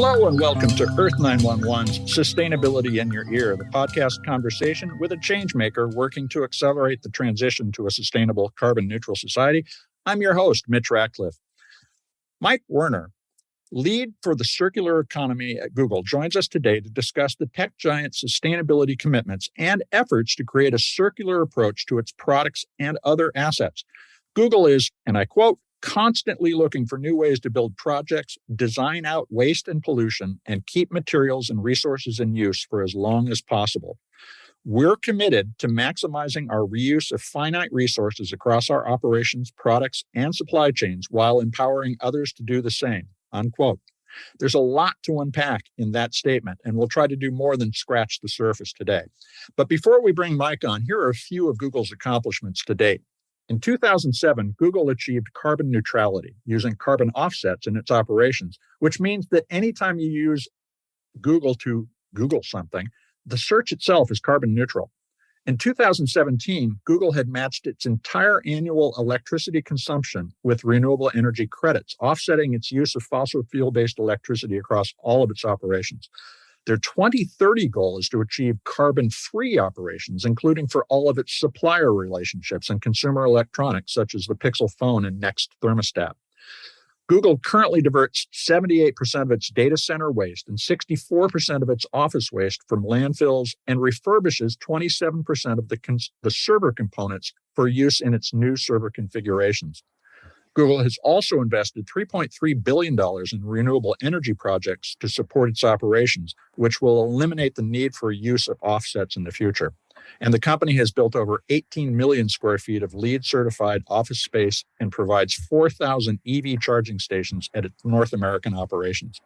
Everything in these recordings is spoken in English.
Hello and welcome to Earth911's Sustainability in Your Ear, the podcast conversation with a changemaker working to accelerate the transition to a sustainable carbon neutral society. I'm your host, Mitch Ratcliffe. Mike Werner, lead for the circular economy at Google, joins us today to discuss the tech giant's sustainability commitments and efforts to create a circular approach to its products and other assets. Google is, and I quote, constantly looking for new ways to build projects, design out waste and pollution, and keep materials and resources in use for as long as possible. We're committed to maximizing our reuse of finite resources across our operations, products, and supply chains while empowering others to do the same, unquote. There's a lot to unpack in that statement, and we'll try to do more than scratch the surface today. But before we bring Mike on, here are a few of Google's accomplishments to date. In 2007, Google achieved carbon neutrality using carbon offsets in its operations, which means that anytime you use Google to Google something, the search itself is carbon neutral. In 2017, Google had matched its entire annual electricity consumption with renewable energy credits, offsetting its use of fossil fuel-based electricity across all of its operations. Their 2030 goal is to achieve carbon-free operations, including for all of its supplier relationships and consumer electronics, such as the Pixel phone and Nest thermostat. Google currently diverts 78% of its data center waste and 64% of its office waste from landfills and refurbishes 27% of the server components for use in its new server configurations. Google has also invested $3.3 billion in renewable energy projects to support its operations, which will eliminate the need for use of offsets in the future. And the company has built over 18 million square feet of LEED-certified office space and provides 4,000 EV charging stations at its North American operations.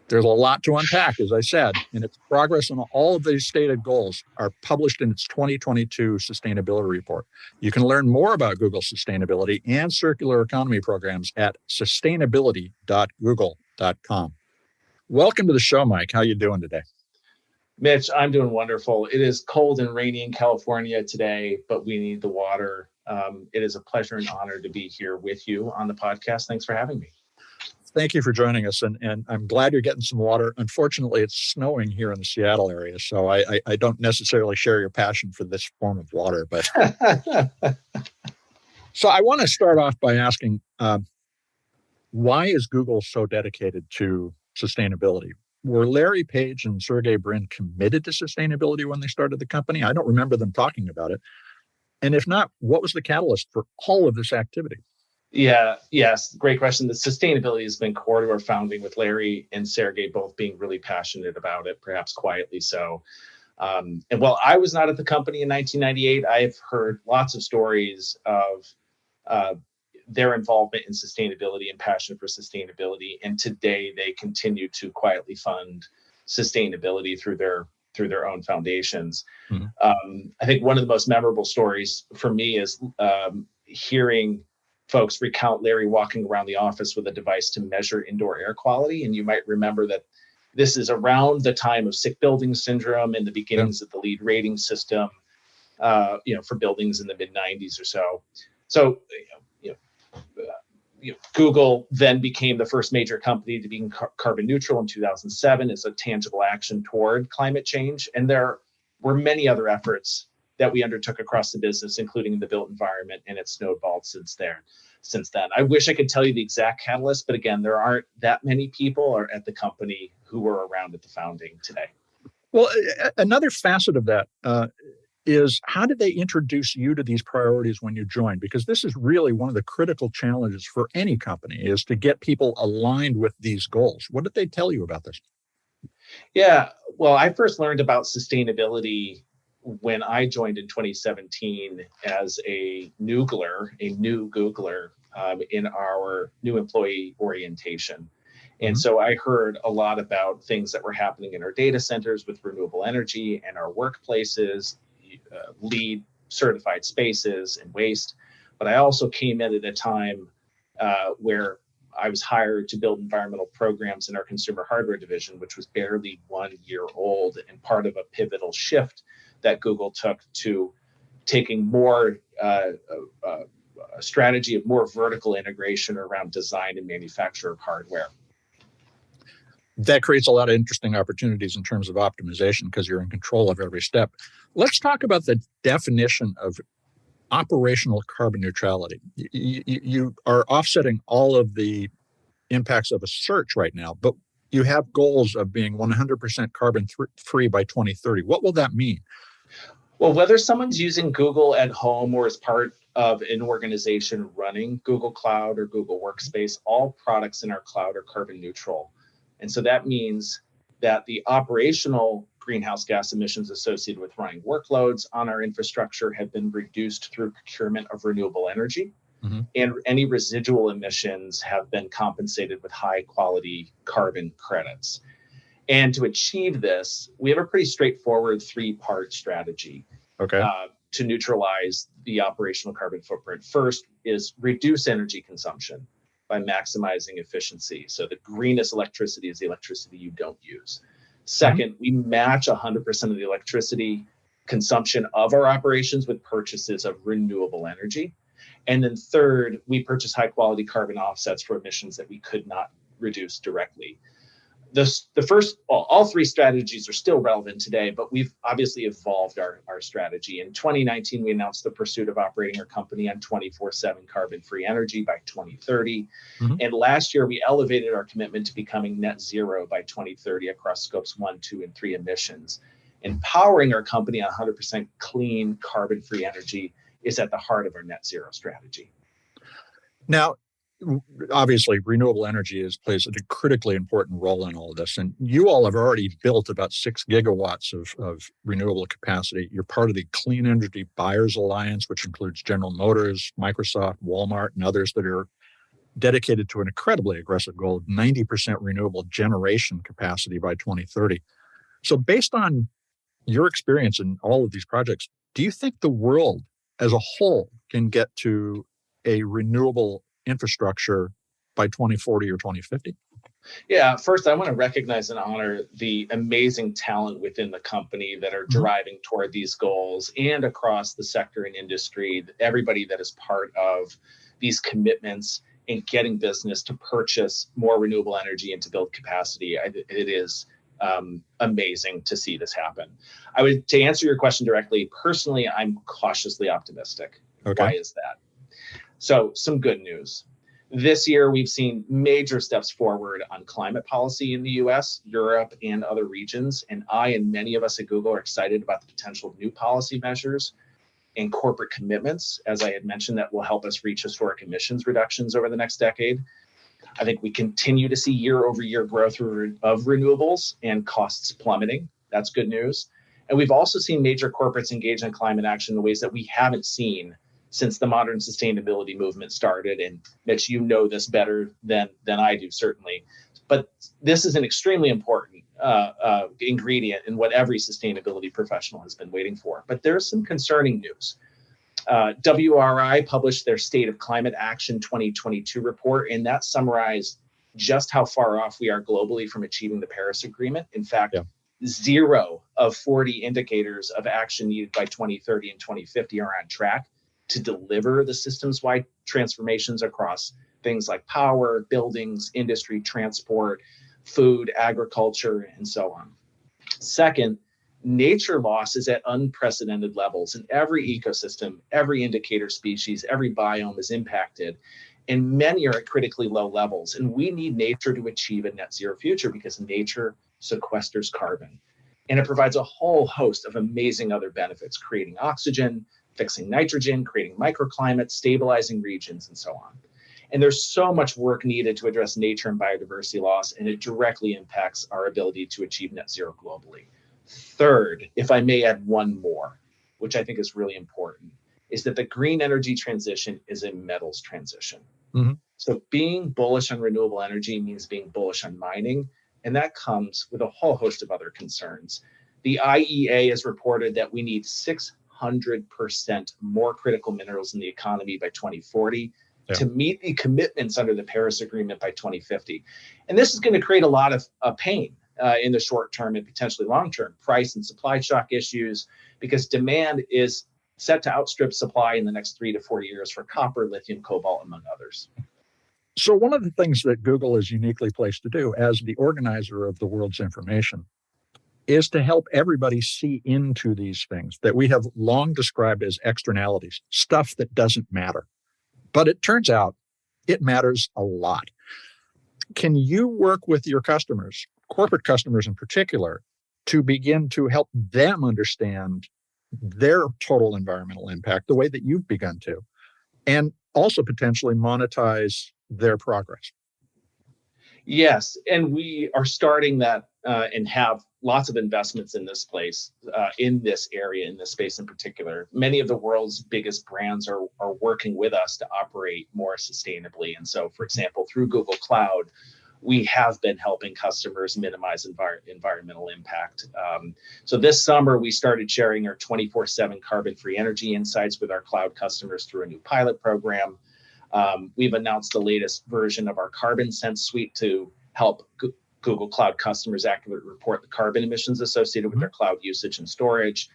There's a lot to unpack, as I said, and its progress on all of these stated goals are published in its 2022 sustainability report. You can learn more about Google's sustainability and circular economy programs at sustainability.google.com. Welcome to the show, Mike. How are you doing today? Mitch, I'm doing wonderful. It is cold and rainy in California today, but we need the water. It is a pleasure and honor to be here with you on the podcast. Thanks for having me. Thank you for joining us, and I'm glad you're getting some water. Unfortunately, it's snowing here in the Seattle area, so I don't necessarily share your passion for this form of water. But so I want to start off by asking, why is Google so dedicated to sustainability? Were Larry Page and Sergey Brin committed to sustainability when they started the company? I don't remember them talking about it. And if not, what was the catalyst for all of this activity? Yes, great question. The sustainability has been core to our founding, with Larry and Sergey both being really passionate about it, perhaps quietly so. And while I was not at the company in 1998, I've heard lots of stories of their involvement in sustainability and passion for sustainability. And today they continue to quietly fund sustainability through their own foundations. Mm-hmm. I think one of the most memorable stories for me is hearing folks recount Larry walking around the office with a device to measure indoor air quality. And you might remember that this is around the time of sick building syndrome and the beginnings of the LEED rating system, for buildings in the mid 90s or so. So, Google then became the first major company to be carbon neutral in 2007 as a tangible action toward climate change. And there were many other efforts that we undertook across the business, including the built environment, and it's snowballed since then. I wish I could tell you the exact catalyst, but again, there aren't that many people at the company who were around at the founding today. Well, another facet of that is, how did they introduce you to these priorities when you joined? Because this is really one of the critical challenges for any company, is to get people aligned with these goals. What did they tell you about this? Yeah, well, I first learned about sustainability when I joined in 2017 as a new Googler in our new employee orientation. And so I heard a lot about things that were happening in our data centers with renewable energy and our workplaces, LEED certified spaces and waste. But I also came in at a time where I was hired to build environmental programs in our consumer hardware division, which was barely 1 year old and part of a pivotal shift that Google took to taking more a strategy of more vertical integration around design and manufacture of hardware. That creates a lot of interesting opportunities in terms of optimization because you're in control of every step. Let's talk about the definition of operational carbon neutrality. You are offsetting all of the impacts of a search right now, but you have goals of being 100% carbon free by 2030. What will that mean? Well, whether someone's using Google at home or as part of an organization running Google Cloud or Google Workspace, all products in our cloud are carbon neutral. And so that means that the operational greenhouse gas emissions associated with running workloads on our infrastructure have been reduced through procurement of renewable energy. Mm-hmm. And any residual emissions have been compensated with high quality carbon credits. And to achieve this, we have a pretty straightforward 3-part strategy to neutralize the operational carbon footprint. First is reduce energy consumption by maximizing efficiency. So the greenest electricity is the electricity you don't use. Second, we match 100% of the electricity consumption of our operations with purchases of renewable energy. And then third, we purchase high quality carbon offsets for emissions that we could not reduce directly. All 3 strategies are still relevant today, but we've obviously evolved our strategy. In 2019, we announced the pursuit of operating our company on 24/7 carbon-free energy by 2030. Mm-hmm. And last year, we elevated our commitment to becoming net zero by 2030 across scopes 1, 2, and 3 emissions. Empowering our company on 100% clean, carbon-free energy is at the heart of our net zero strategy. Now, obviously, renewable energy plays a critically important role in all of this. And you all have already built about 6 gigawatts of renewable capacity. You're part of the Clean Energy Buyers Alliance, which includes General Motors, Microsoft, Walmart, and others that are dedicated to an incredibly aggressive goal of 90% renewable generation capacity by 2030. So based on your experience in all of these projects, do you think the world as a whole can get to a renewable infrastructure by 2040 or 2050? Yeah, first, I want to recognize and honor the amazing talent within the company that are driving toward these goals and across the sector and industry, everybody that is part of these commitments in getting business to purchase more renewable energy and to build capacity. It is amazing to see this happen. To answer your question directly, personally, I'm cautiously optimistic. Okay. Why is that? So some good news. This year, we've seen major steps forward on climate policy in the US, Europe, and other regions. And I and many of us at Google are excited about the potential of new policy measures and corporate commitments, as I had mentioned, that will help us reach historic emissions reductions over the next decade. I think we continue to see year-over-year growth of renewables and costs plummeting. That's good news. And we've also seen major corporates engage in climate action in ways that we haven't seen since the modern sustainability movement started. And Mitch, you know this better than I do, certainly. But this is an extremely important ingredient in what every sustainability professional has been waiting for. But there's some concerning news. WRI published their State of Climate Action 2022 report, and that summarized just how far off we are globally from achieving the Paris Agreement. In fact, 0 of 40 indicators of action needed by 2030 and 2050 are on track to deliver the systems-wide transformations across things like power, buildings, industry, transport, food, agriculture, and so on. Second, nature loss is at unprecedented levels, and every ecosystem, every indicator species, every biome is impacted, and many are at critically low levels. And we need nature to achieve a net zero future because nature sequesters carbon. And it provides a whole host of amazing other benefits, creating oxygen, fixing nitrogen, creating microclimates, stabilizing regions, and so on. And there's so much work needed to address nature and biodiversity loss, and it directly impacts our ability to achieve net zero globally. Third, if I may add one more, which I think is really important, is that the green energy transition is a metals transition. Mm-hmm. So being bullish on renewable energy means being bullish on mining, and that comes with a whole host of other concerns. The IEA has reported that we need 600% more critical minerals in the economy by 2040 to meet the commitments under the Paris Agreement by 2050. And this is going to create a lot of pain in the short term and potentially long term, price and supply shock issues, because demand is set to outstrip supply in the next 3 to 4 years for copper, lithium, cobalt, among others. So one of the things that Google is uniquely placed to do as the organizer of the world's information is to help everybody see into these things that we have long described as externalities, stuff that doesn't matter. But it turns out it matters a lot. Can you work with your customers, corporate customers in particular, to begin to help them understand their total environmental impact the way that you've begun to, and also potentially monetize their progress? Yes, and we are starting that and have lots of investments in this place, in this area, in this space in particular. Many of the world's biggest brands are working with us to operate more sustainably. And so, for example, through Google Cloud, we have been helping customers minimize environmental impact. So this summer, we started sharing our 24/7 carbon-free energy insights with our cloud customers through a new pilot program. We've announced the latest version of our Carbon Sense suite to help Google Cloud customers accurately report the carbon emissions associated with their cloud usage and storage.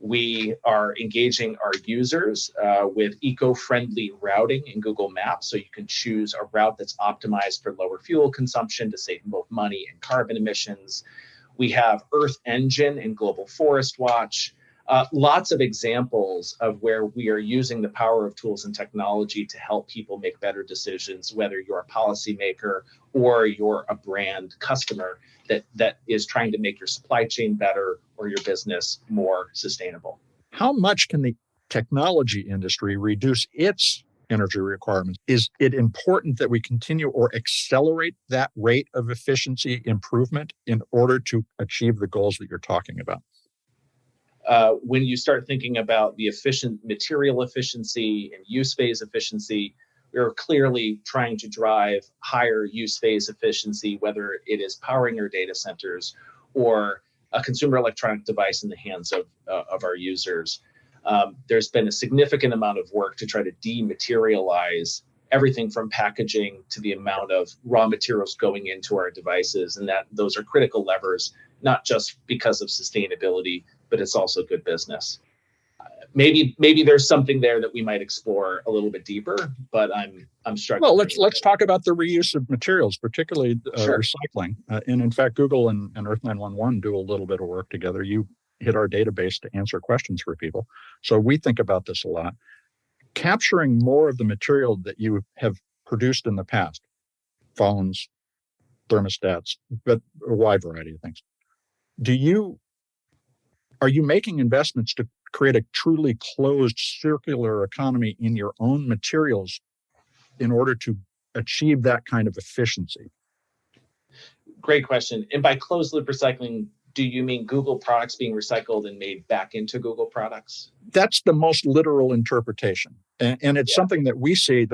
We are engaging our users with eco-friendly routing in Google Maps, so you can choose a route that's optimized for lower fuel consumption to save both money and carbon emissions. We have Earth Engine and Global Forest Watch. Lots of examples of where we are using the power of tools and technology to help people make better decisions, whether you're a policymaker or you're a brand customer that is trying to make your supply chain better or your business more sustainable. How much can the technology industry reduce its energy requirements? Is it important that we continue or accelerate that rate of efficiency improvement in order to achieve the goals that you're talking about? When you start thinking about the efficient material efficiency and use phase efficiency, we're clearly trying to drive higher use phase efficiency, whether it is powering our data centers or a consumer electronic device in the hands of our users. There's been a significant amount of work to try to dematerialize everything from packaging to the amount of raw materials going into our devices, and that those are critical levers, not just because of sustainability, but it's also good business. Maybe there's something there that we might explore a little bit deeper, but I'm struggling. Well, let's talk about the reuse of materials, particularly Sure. recycling. And in fact, Google and Earth911 do a little bit of work together. You hit our database to answer questions for people, so we think about this a lot. Capturing more of the material that you have produced in the past, phones, thermostats, but a wide variety of things. Are you making investments to create a truly closed circular economy in your own materials in order to achieve that kind of efficiency? Great question. And by closed loop recycling, do you mean Google products being recycled and made back into Google products? That's the most literal interpretation. And it's something that we see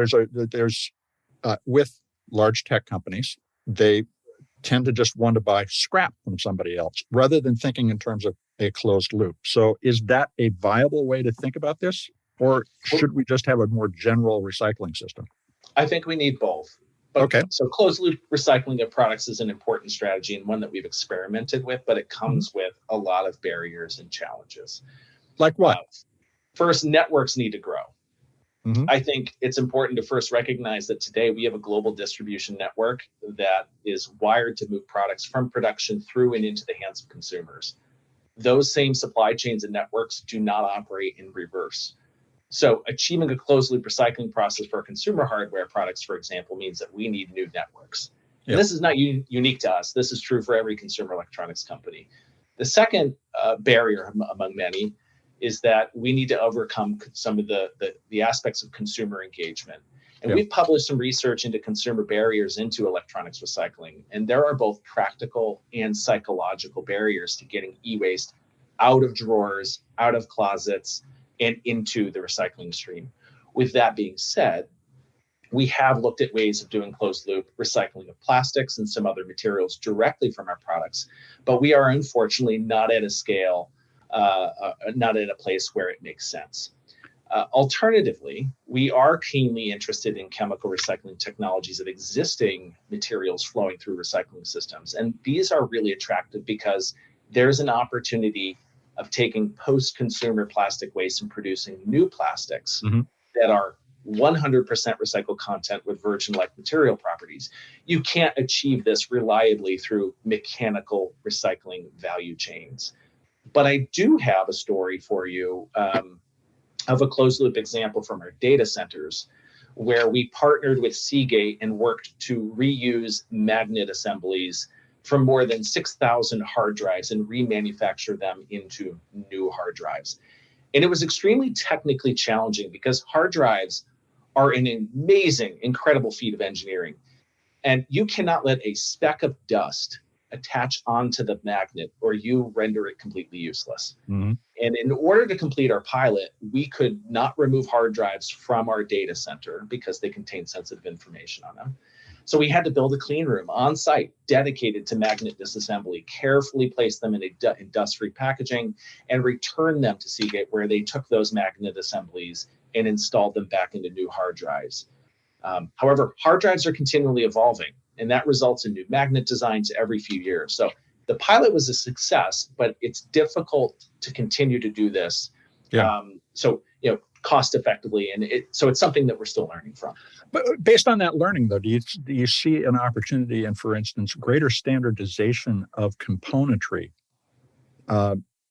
with large tech companies. They tend to just want to buy scrap from somebody else rather than thinking in terms of a closed loop. So is that a viable way to think about this? Or should we just have a more general recycling system? I think we need both. Okay. So closed loop recycling of products is an important strategy and one that we've experimented with, but it comes with a lot of barriers and challenges. Like what? First, networks need to grow. Mm-hmm. I think it's important to first recognize that today we have a global distribution network that is wired to move products from production through and into the hands of consumers. Those same supply chains and networks do not operate in reverse. So achieving a closed loop recycling process for consumer hardware products, for example, means that we need new networks. Yeah. And this is not unique to us. This is true for every consumer electronics company. The second barrier among many is that we need to overcome some of the aspects of consumer engagement. And we've published some research into consumer barriers into electronics recycling. And there are both practical and psychological barriers to getting e-waste out of drawers, out of closets, and into the recycling stream. With that being said, we have looked at ways of doing closed loop recycling of plastics and some other materials directly from our products, but we are unfortunately not at a scale, not at a place where it makes sense. Alternatively, we are keenly interested in chemical recycling technologies of existing materials flowing through recycling systems. And these are really attractive because there's an opportunity of taking post-consumer plastic waste and producing new plastics that are 100% recycled content with virgin-like material properties. You can't achieve this reliably through mechanical recycling value chains. But I do have a story for you of a closed-loop example from our data centers, where we partnered with Seagate and worked to reuse magnet assemblies from more than 6,000 hard drives and remanufacture them into new hard drives. And it was extremely technically challenging because hard drives are an amazing, incredible feat of engineering. And you cannot let a speck of dust attach onto the magnet or you render it completely useless. Mm-hmm. And in order to complete our pilot, we could not remove hard drives from our data center because they contain sensitive information on them. So we had to build a clean room on site dedicated to magnet disassembly, carefully place them in dust-free packaging, and return them to Seagate, where they took those magnet assemblies and installed them back into new hard drives. However, hard drives are continually evolving, and that results in new magnet designs every few years. So the pilot was a success, but it's difficult to continue to do this. Yeah. Cost effectively, and so it's something that we're still learning from. But based on that learning, though, do you see an opportunity in, for instance, greater standardization of componentry,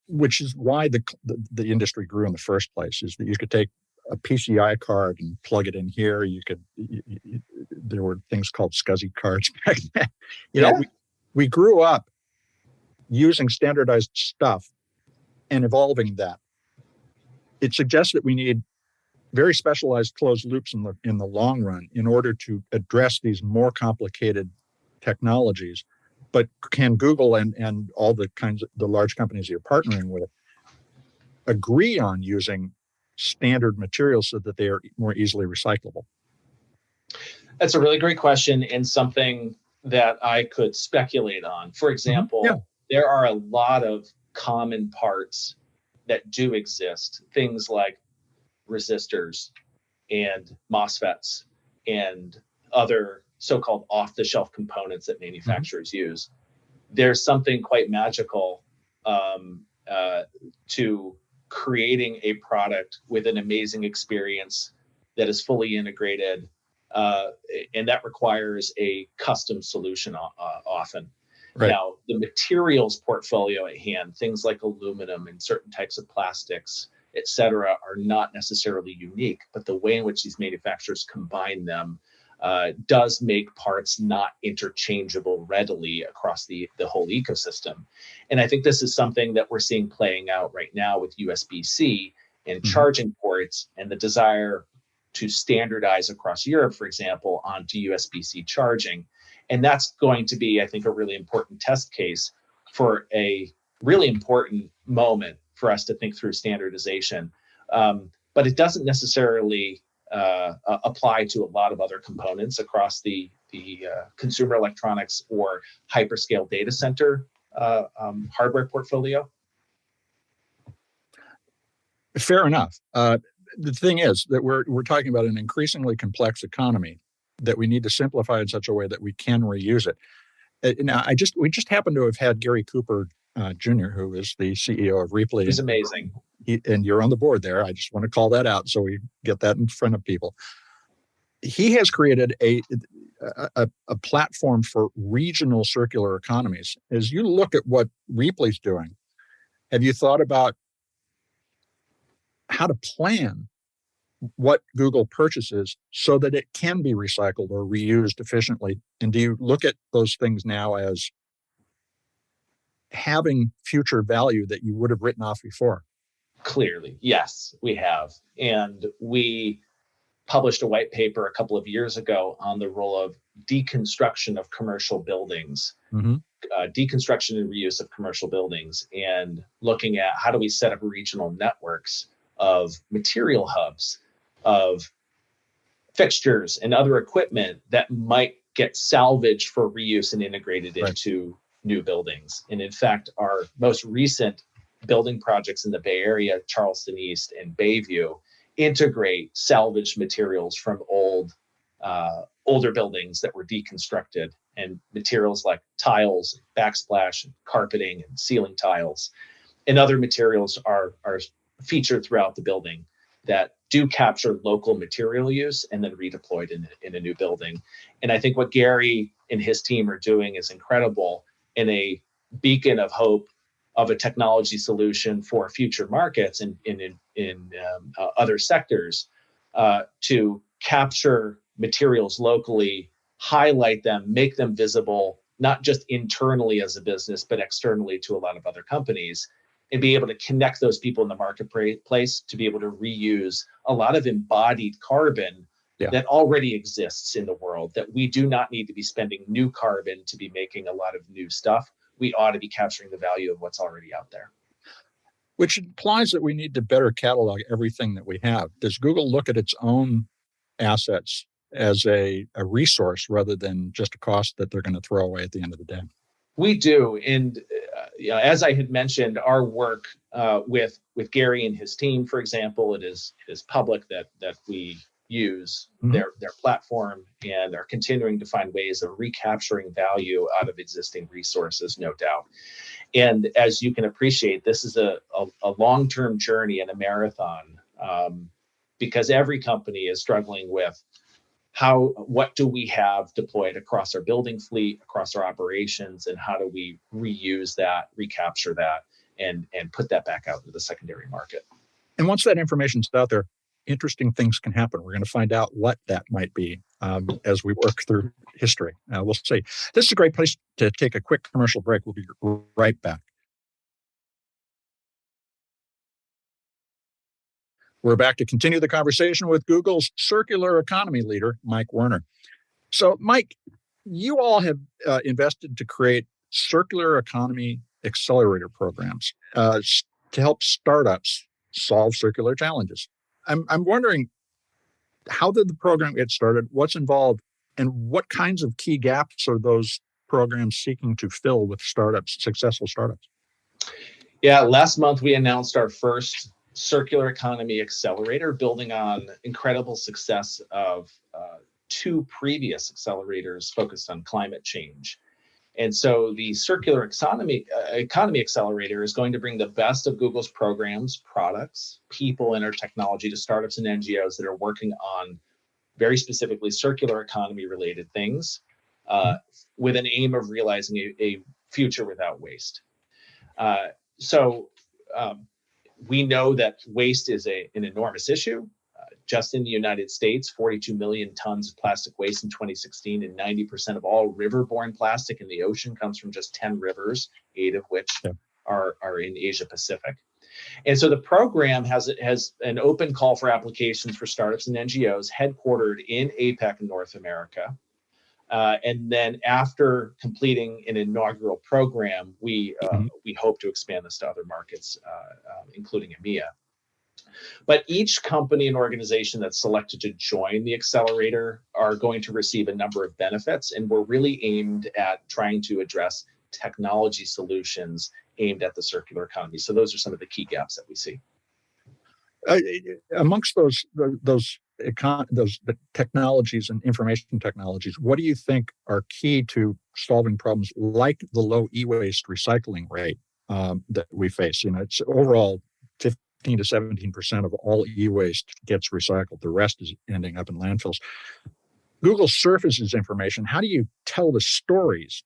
which is why the industry grew in the first place? Is that you could take a PCI card and plug it in here. There were things called SCSI cards back then. We grew up using standardized stuff and evolving that. It suggests that we need very specialized closed loops in the long run in order to address these more complicated technologies. But can Google and all the large companies you're partnering with agree on using standard materials so that they are more easily recyclable? That's a really great question, and something that I could speculate on. For example, There are a lot of common parts that do exist, things like resistors and MOSFETs and other so-called off-the-shelf components that manufacturers use. There's something quite magical to creating a product with an amazing experience that is fully integrated, and that requires a custom solution often. Right. Now, the materials portfolio at hand, things like aluminum and certain types of plastics, et cetera, are not necessarily unique, but the way in which these manufacturers combine them does make parts not interchangeable readily across the whole ecosystem. And I think this is something that we're seeing playing out right now with USB-C and charging ports, and the desire to standardize across Europe, for example, onto USB-C charging. And that's going to be, I think, a really important test case for a really important moment for us to think through standardization. But it doesn't necessarily apply to a lot of other components across the consumer electronics or hyperscale data center hardware portfolio. Fair enough. The thing is that we're talking about an increasingly complex economy that we need to simplify in such a way that we can reuse it. Now, we just happen to have had Gary Cooper Jr., who is the CEO of Repley. He's amazing. And you're on the board there. I just want to call that out so we get that in front of people. He has created a platform for regional circular economies. As you look at what Repley's doing, have you thought about how to plan what Google purchases so that it can be recycled or reused efficiently? And do you look at those things now as having future value that you would have written off before? Clearly, yes, we have. And we published a white paper a couple of years ago on the role of deconstruction of commercial buildings, deconstruction and reuse of commercial buildings, and looking at how do we set up regional networks of material hubs, of fixtures and other equipment that might get salvaged for reuse and integrated into new buildings. And in fact, our most recent building projects in the Bay Area, Charleston East and Bayview, integrate salvaged materials from older buildings that were deconstructed, and materials like tiles, backsplash, carpeting, and ceiling tiles, and other materials are featured throughout the building. that do capture local material use and then redeployed in a new building. And I think what Gary and his team are doing is incredible, in a beacon of hope of a technology solution for future markets and in other sectors, to capture materials locally, highlight them, make them visible, not just internally as a business, but externally to a lot of other companies, and be able to connect those people in the marketplace to be able to reuse a lot of embodied carbon that already exists in the world, that we do not need to be spending new carbon to be making a lot of new stuff. We ought to be capturing the value of what's already out there. Which implies that we need to better catalog everything that we have. Does Google look at its own assets as a resource rather than just a cost that they're going to throw away at the end of the day? We do. And as I had mentioned, our work with Gary and his team, for example, it is public that we use their platform and are continuing to find ways of recapturing value out of existing resources, no doubt. And as you can appreciate, this is a long-term journey and a marathon, because every company is struggling with what do we have deployed across our building fleet, across our operations, and how do we reuse that, recapture that, and put that back out into the secondary market. And once that information's out there, interesting things can happen. We're going to find out what that might be as we work through history. We'll see. This is a great place to take a quick commercial break. We'll be right back. We're back to continue the conversation with Google's circular economy leader, Mike Werner. So, Mike, you all have invested to create circular economy accelerator programs to help startups solve circular challenges. I'm wondering, how did the program get started? What's involved? And what kinds of key gaps are those programs seeking to fill with successful startups? Yeah, last month we announced our first circular economy accelerator, building on incredible success of two previous accelerators focused on climate change. And so the circular economy accelerator is going to bring the best of Google's programs, products, people, and our technology to startups and NGOs that are working on very specifically circular economy related things, with an aim of realizing a future without waste. We know that waste is an enormous issue. Just in the United States, 42 million tons of plastic waste in 2016, and 90% of all riverborne plastic in the ocean comes from just 10 rivers, 8 of which are in Asia Pacific. And so the program has an open call for applications for startups and NGOs headquartered in APAC in North America. And then after completing an inaugural program, we hope to expand this to other markets, including EMEA. But each company and organization that's selected to join the accelerator are going to receive a number of benefits, and we're really aimed at trying to address technology solutions aimed at the circular economy. So those are some of the key gaps that we see. Amongst the technologies and information technologies, what do you think are key to solving problems like the low e-waste recycling rate that we face? It's overall 15 to 17% of all e-waste gets recycled. The rest is ending up in landfills. Google surfaces information. How do you tell the stories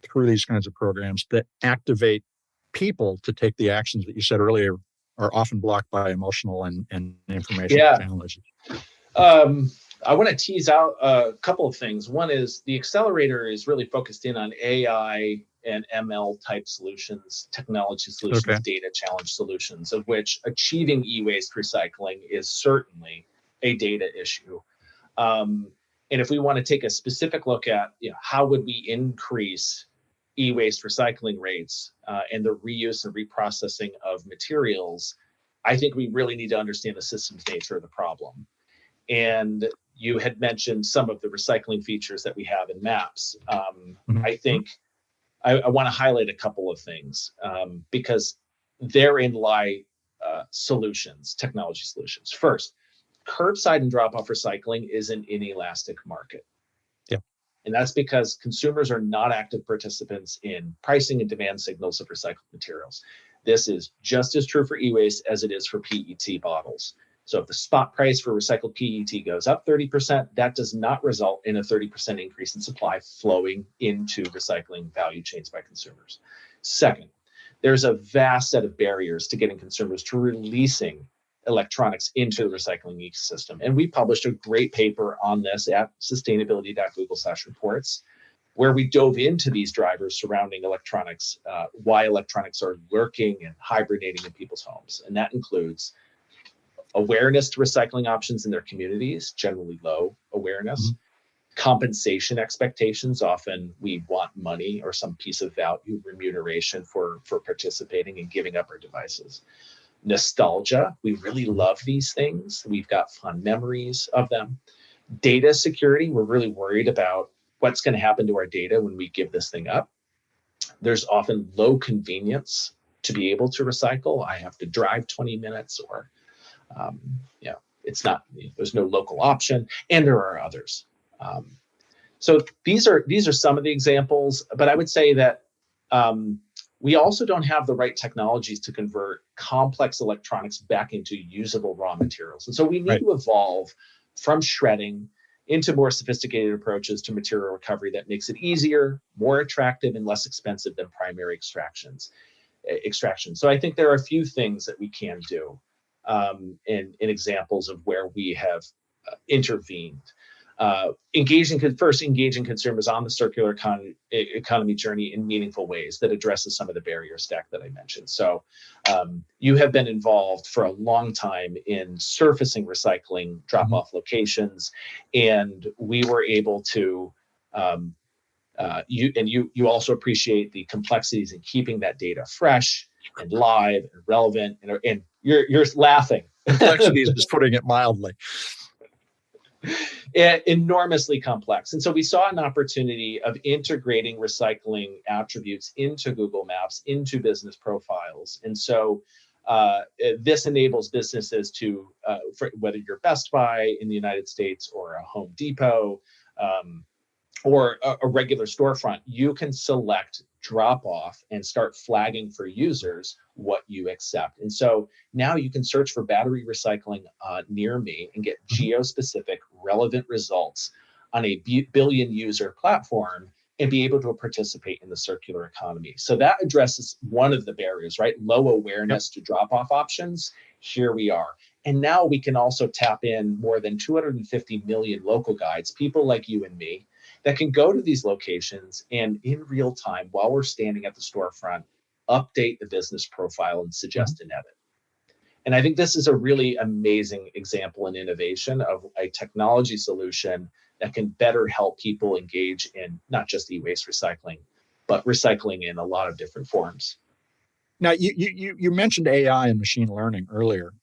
through these kinds of programs that activate people to take the actions that you said earlier are often blocked by emotional and information challenges? I want to tease out a couple of things. One is the accelerator is really focused in on AI and ML type solutions, technology solutions, data challenge solutions, of which achieving e-waste recycling is certainly a data issue. And if we want to take a specific look at how would we increase e-waste recycling rates and the reuse and reprocessing of materials, I think we really need to understand the systems nature of the problem. And you had mentioned some of the recycling features that we have in maps. I think I want to highlight a couple of things because therein lie solutions, technology solutions. First, curbside and drop-off recycling is an inelastic market. And that's because consumers are not active participants in pricing and demand signals of recycled materials. This is just as true for e-waste as it is for PET bottles. So if the spot price for recycled PET goes up 30%, that does not result in a 30% increase in supply flowing into recycling value chains by consumers. Second, there's a vast set of barriers to getting consumers to releasing electronics into the recycling ecosystem. And we published a great paper on this at sustainability.google/reports, where we dove into these drivers surrounding electronics, why electronics are lurking and hibernating in people's homes. And that includes awareness to recycling options in their communities, generally low awareness, compensation expectations. Often we want money or some piece of value, remuneration for participating and giving up our devices. Nostalgia, we really love these things. We've got fond memories of them. Data security, we're really worried about what's going to happen to our data when we give this thing up. There's often low convenience to be able to recycle. I have to drive 20 minutes or, it's not, there's no local option, and there are others. So these are some of the examples, but I would say that we also don't have the right technologies to convert complex electronics back into usable raw materials. And so we need to evolve from shredding into more sophisticated approaches to material recovery that makes it easier, more attractive, and less expensive than primary extraction. So I think there are a few things that we can do in examples of where we have intervened. Engaging consumers on the circular economy journey in meaningful ways that addresses some of the barrier stack that I mentioned. So you have been involved for a long time in surfacing recycling drop-off locations, and we were able to, you also appreciate the complexities in keeping that data fresh and live and relevant, and you're laughing. Complexities is putting it mildly. Enormously complex. And so we saw an opportunity of integrating recycling attributes into Google Maps, into business profiles. And so this enables businesses to, whether you're Best Buy in the United States or a Home Depot or a regular storefront, you can select drop off and start flagging for users what you accept. And so now you can search for battery recycling near me and get geo-specific relevant results on a billion user platform and be able to participate in the circular economy. So that addresses one of the barriers, right? Low awareness to drop-off options. Here we are. And now we can also tap in more than 250 million local guides, people like you and me, that can go to these locations and in real time, while we're standing at the storefront, update the business profile and suggest an edit. And I think this is a really amazing example and innovation of a technology solution that can better help people engage in not just e-waste recycling, but recycling in a lot of different forms. Now, you mentioned AI and machine learning earlier.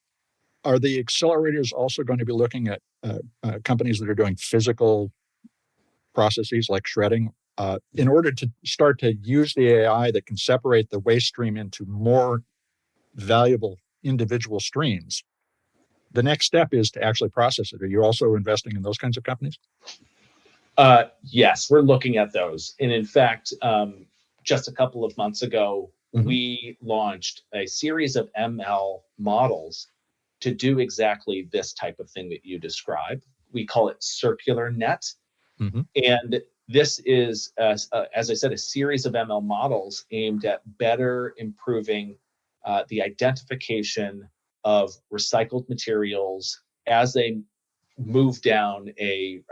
Are the accelerators also going to be looking at companies that are doing physical processes like shredding in order to start to use the AI that can separate the waste stream into more valuable individual streams? The next step is to actually process it. Are you also investing in those kinds of companies? Yes, we're looking at those. And in fact, just a couple of months ago, we launched a series of ML models to do exactly this type of thing that you described. We call it Circular Net. And this is, as I said, a series of ML models aimed at better improving the identification of recycled materials as they move down a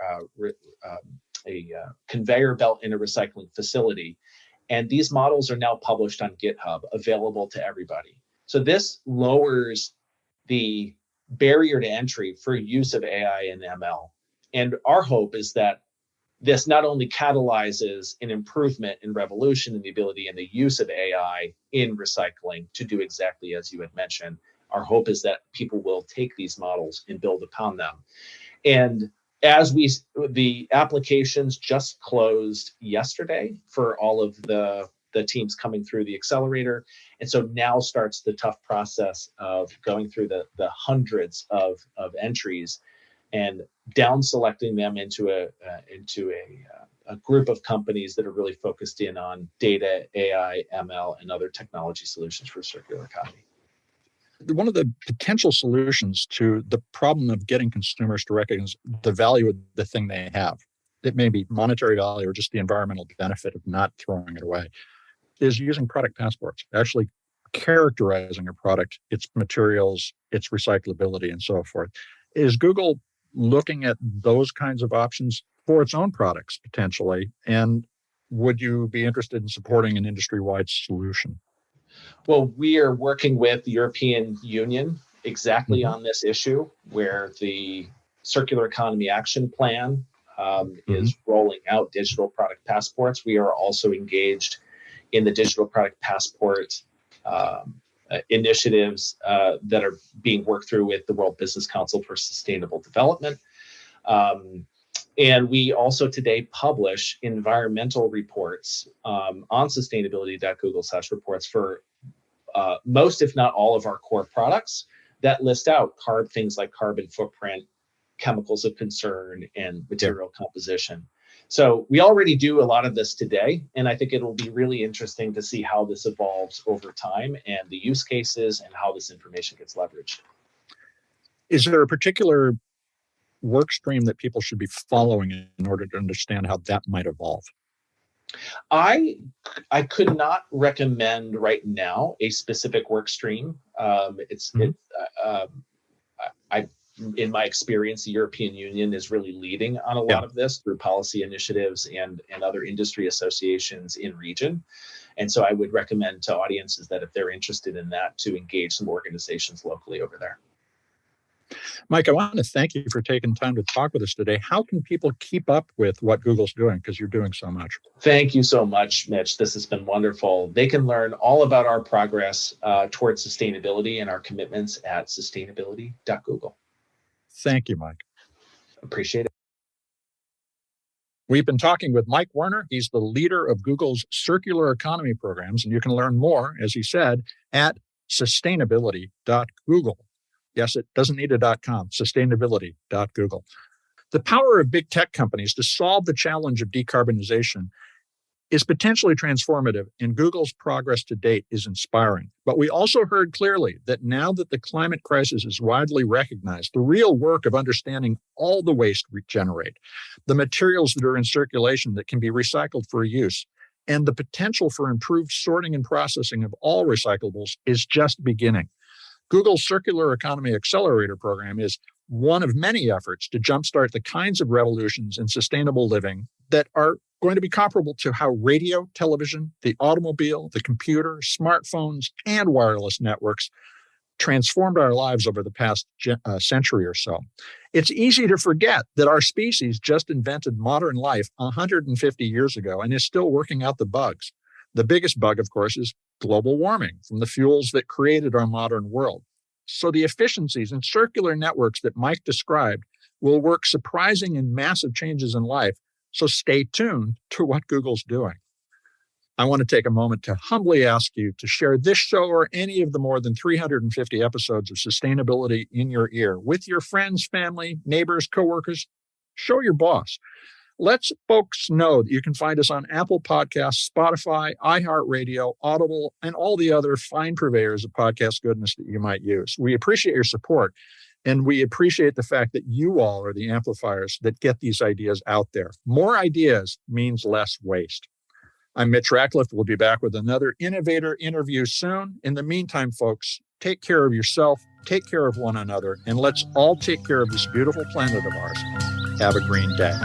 conveyor belt in a recycling facility. And these models are now published on GitHub, available to everybody. So this lowers the barrier to entry for use of AI and ML. And our hope is that this not only catalyzes an improvement in revolution in the ability and the use of AI in recycling to do exactly as you had mentioned. Our hope is that people will take these models and build upon them. And as the applications just closed yesterday for all of the teams coming through the accelerator. And so now starts the tough process of going through the hundreds of entries and down selecting them into a group of companies that are really focused in on data, AI, ML, and other technology solutions for circular economy. One of the potential solutions to the problem of getting consumers to recognize the value of the thing they have, it may be monetary value or just the environmental benefit of not throwing it away, is using product passports, actually characterizing a product, its materials, its recyclability, and so forth. Is Google looking at those kinds of options for its own products potentially? And would you be interested in supporting an industry-wide solution? Well, we are working with the European Union exactly on this issue, where the Circular Economy Action Plan is rolling out digital product passports. We are also engaged in the digital product passport initiatives that are being worked through with the World Business Council for Sustainable Development. And we also today publish environmental reports on sustainability.google/reports for most, if not all, of our core products that list out things like carbon footprint, chemicals of concern, and material composition. So we already do a lot of this today, and I think it'll be really interesting to see how this evolves over time and the use cases and how this information gets leveraged. Is there a particular work stream that people should be following in order to understand how that might evolve? I could not recommend right now a specific work stream. In my experience, the European Union is really leading on a lot of this through policy initiatives and other industry associations in region. And so I would recommend to audiences that if they're interested in that, to engage some organizations locally over there. Mike, I want to thank you for taking time to talk with us today. How can people keep up with what Google's doing? Because you're doing so much. Thank you so much, Mitch. This has been wonderful. They can learn all about our progress towards sustainability and our commitments at sustainability.google. Thank you, Mike. Appreciate it. We've been talking with Mike Werner. He's the leader of Google's circular economy programs, and you can learn more, as he said, at sustainability.google. Yes, it doesn't need a .com, sustainability.google. The power of big tech companies to solve the challenge of decarbonization is potentially transformative, and Google's progress to date is inspiring. But we also heard clearly that now that the climate crisis is widely recognized, the real work of understanding all the waste we generate, the materials that are in circulation that can be recycled for use, and the potential for improved sorting and processing of all recyclables is just beginning. Google's Circular Economy Accelerator program is one of many efforts to jumpstart the kinds of revolutions in sustainable living that are going to be comparable to how radio, television, the automobile, the computer, smartphones, and wireless networks transformed our lives over the past century or so. It's easy to forget that our species just invented modern life 150 years ago and is still working out the bugs. The biggest bug, of course, is global warming from the fuels that created our modern world. So the efficiencies and circular networks that Mike described will work surprising and massive changes in life. So stay tuned to what Google's doing. I want to take a moment to humbly ask you to share this show or any of the more than 350 episodes of Sustainability in Your Ear with your friends, family, neighbors, coworkers. Show your boss. Let folks know that you can find us on Apple Podcasts, Spotify, iHeartRadio, Audible, and all the other fine purveyors of podcast goodness that you might use. We appreciate your support, and we appreciate the fact that you all are the amplifiers that get these ideas out there. More ideas means less waste. I'm Mitch Ratcliffe. We'll be back with another innovator interview soon. In the meantime, folks, take care of yourself, take care of one another, and let's all take care of this beautiful planet of ours. Have a green day.